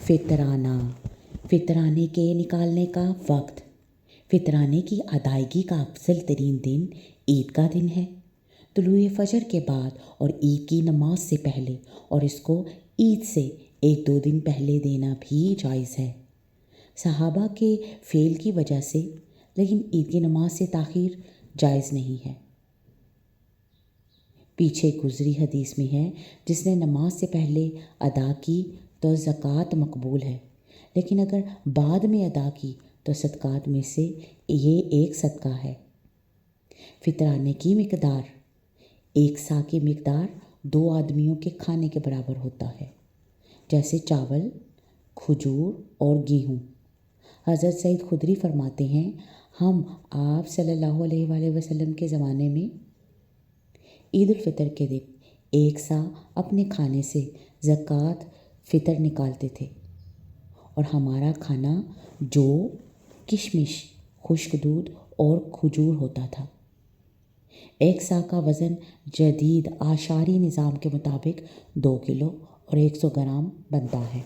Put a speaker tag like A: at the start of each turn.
A: فطرانہ، فطرانے کے نکالنے کا وقت۔ فطرانے کی ادائیگی کا افضل ترین دن عید کا دن ہے، طلوع فجر کے بعد اور عید کی نماز سے پہلے، اور اس کو عید سے 1-2 دن پہلے دینا بھی جائز ہے، صحابہ کے فعل کی وجہ سے، لیکن عید کی نماز سے تاخیر جائز نہیں ہے۔ پیچھے گزری حدیث میں ہے، جس نے نماز سے پہلے ادا کی تو زکوٰۃ مقبول ہے، لیکن اگر بعد میں ادا کی تو صدقات میں سے یہ ایک صدقہ ہے۔ فطرانے کی مقدار، 1 سا کی مقدار 2 آدمیوں کے کھانے کے برابر ہوتا ہے، جیسے چاول، کھجور اور گیہوں۔ حضرت سعید خدری فرماتے ہیں، ہم آپ صلی اللہ علیہ وآلہ وسلم کے زمانے میں عید الفطر کے دن 1 سا اپنے کھانے سے زکوٰۃ فطر نکالتے تھے، اور ہمارا کھانا جو، کشمش، خشک دودھ اور کھجور ہوتا تھا۔ 1 سا کا وزن جدید اعشاری نظام کے مطابق 2 کلو اور 100 گرام بنتا ہے۔